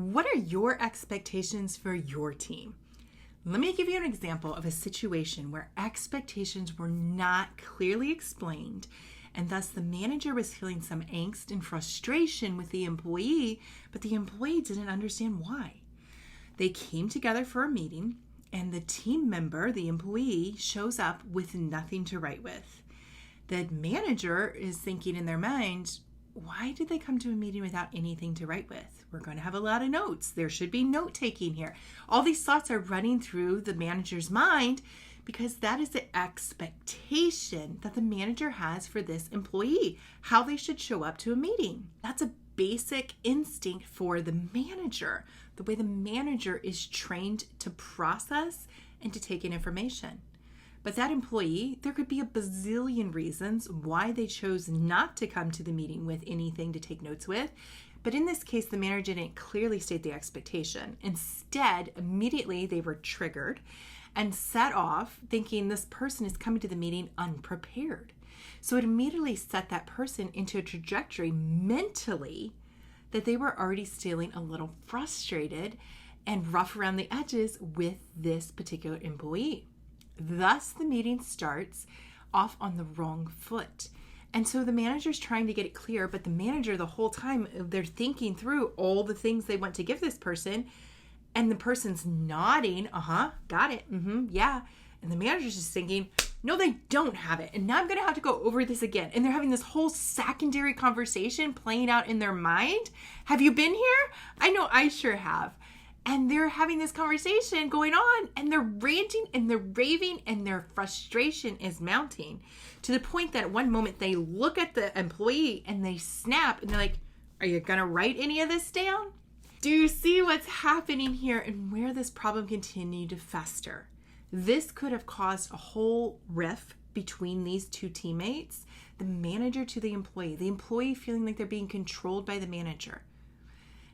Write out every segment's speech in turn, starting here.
What are your expectations for your team? Let me give you an example of a situation where expectations were not clearly explained, and thus the manager was feeling some angst and frustration with the employee, but the employee didn't understand why. They came together for a meeting, and the team member, the employee, shows up with nothing to write with. The manager is thinking in their mind, why did they come to a meeting without anything to write with? We're going to have a lot of notes. There should be note-taking here. All these thoughts are running through the manager's mind because that is the expectation that the manager has for this employee, how they should show up to a meeting. That's a basic instinct for the manager, the way the manager is trained to process and to take in information. But that employee, there could be a bazillion reasons why they chose not to come to the meeting with anything to take notes with. But in this case, the manager didn't clearly state the expectation. Instead, immediately they were triggered and set off thinking this person is coming to the meeting unprepared. So it immediately set that person into a trajectory mentally that they were already feeling a little frustrated and rough around the edges with this particular employee. Thus, the meeting starts off on the wrong foot. And so the manager's trying to get it clear, but the manager the whole time, they're thinking through all the things they want to give this person, and the person's nodding, got it, yeah. And the manager's just thinking, no, they don't have it. And now I'm going to have to go over this again. And they're having this whole secondary conversation playing out in their mind. Have you been here? I know I sure have. And they're having this conversation going on, and they're ranting and they're raving, and their frustration is mounting to the point that at one moment they look at the employee and they snap and they're like, are you going to write any of this down? Do you see what's happening here and where this problem continued to fester? This could have caused a whole rift between these two teammates, the manager to the employee feeling like they're being controlled by the manager,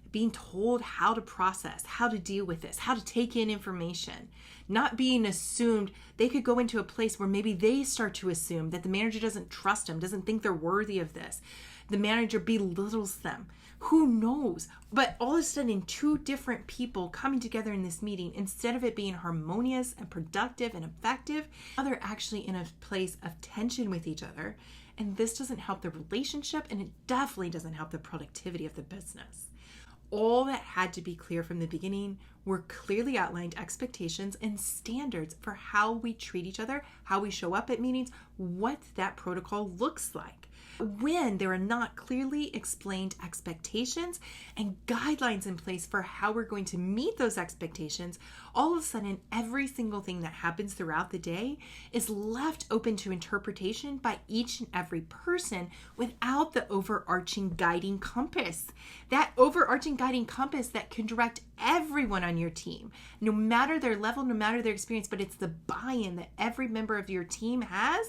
being told how to process, how to deal with this, how to take in information, not being assumed. They could go into a place where maybe they start to assume that the manager doesn't trust them, doesn't think they're worthy of this. The manager belittles them. Who knows? But all of a sudden, two different people coming together in this meeting, instead of it being harmonious and productive and effective, now they're actually in a place of tension with each other. And this doesn't help the relationship, and it definitely doesn't help the productivity of the business. All that had to be clear from the beginning were clearly outlined expectations and standards for how we treat each other, how we show up at meetings, what that protocol looks like. When there are not clearly explained expectations and guidelines in place for how we're going to meet those expectations, all of a sudden every single thing that happens throughout the day is left open to interpretation by each and every person without the overarching guiding compass. That overarching guiding compass that can direct everyone on your team, no matter their level, no matter their experience, but it's the buy-in that every member of your team has,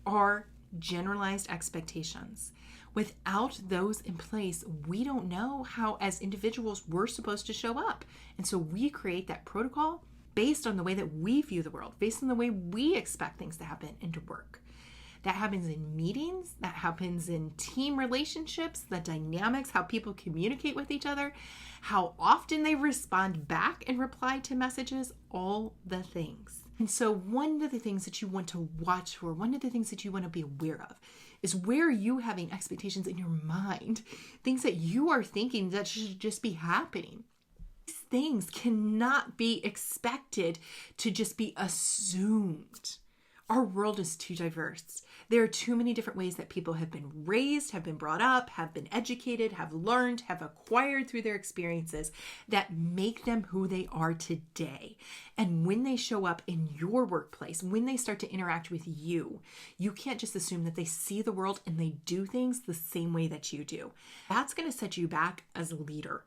are generalized expectations. Without those in place, we don't know how as individuals we're supposed to show up. And so we create that protocol based on the way that we view the world, based on the way we expect things to happen and to work. That happens in meetings, that happens in team relationships, the dynamics, how people communicate with each other, how often they respond back and reply to messages, all the things. And so one of the things that you want to watch for, one of the things that you want to be aware of, is where are you having expectations in your mind, things that you are thinking that should just be happening. These things cannot be expected to just be assumed. Our world is too diverse. There are too many different ways that people have been raised, have been brought up, have been educated, have learned, have acquired through their experiences that make them who they are today. And when they show up in your workplace, when they start to interact with you, you can't just assume that they see the world and they do things the same way that you do. That's going to set you back as a leader.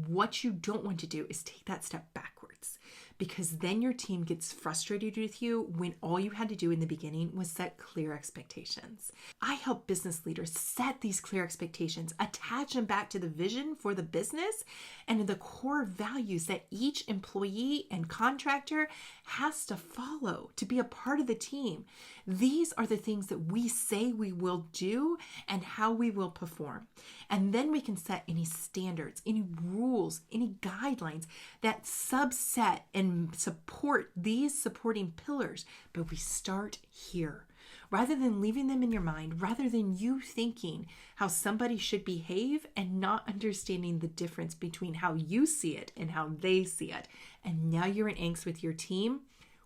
What you don't want to do is take that step backwards. backwards, because then your team gets frustrated with you when all you had to do in the beginning was set clear expectations. I help business leaders set these clear expectations, attach them back to the vision for the business and the core values that each employee and contractor has to follow to be a part of the team. These are the things that we say we will do and how we will perform. And then we can set any standards, any rules, any guidelines that subset and support these supporting pillars. But we start here. Rather than leaving them in your mind, rather than you thinking how somebody should behave and not understanding the difference between how you see it and how they see it. And now you're in angst with your team.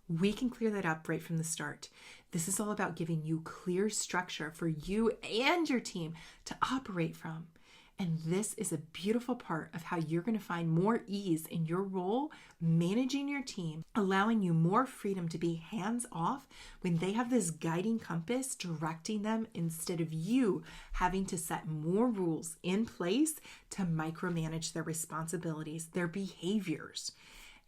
We can clear that up right from the start. This is all about giving you clear structure for you and your team to operate from. And this is a beautiful part of how you're going to find more ease in your role managing your team, allowing you more freedom to be hands off when they have this guiding compass directing them instead of you having to set more rules in place to micromanage their responsibilities, their behaviors.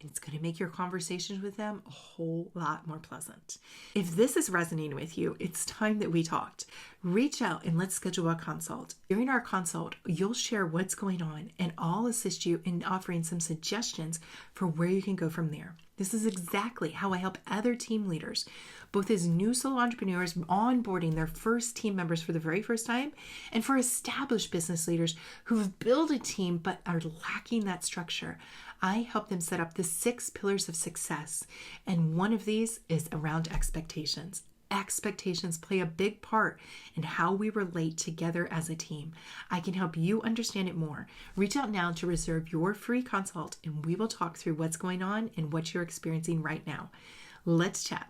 It's going to make your conversations with them a whole lot more pleasant. If this is resonating with you, it's time that we talked. Reach out and let's schedule a consult. During our consult, you'll share what's going on and I'll assist you in offering some suggestions for where you can go from there. This is exactly how I help other team leaders, both as new solo entrepreneurs onboarding their first team members for the very first time, and for established business leaders who've built a team but are lacking that structure. I help them set up the 6 pillars of success, and one of these is around expectations. Expectations play a big part in how we relate together as a team. I can help you understand it more. Reach out now to reserve your free consult, and we will talk through what's going on and what you're experiencing right now. Let's chat.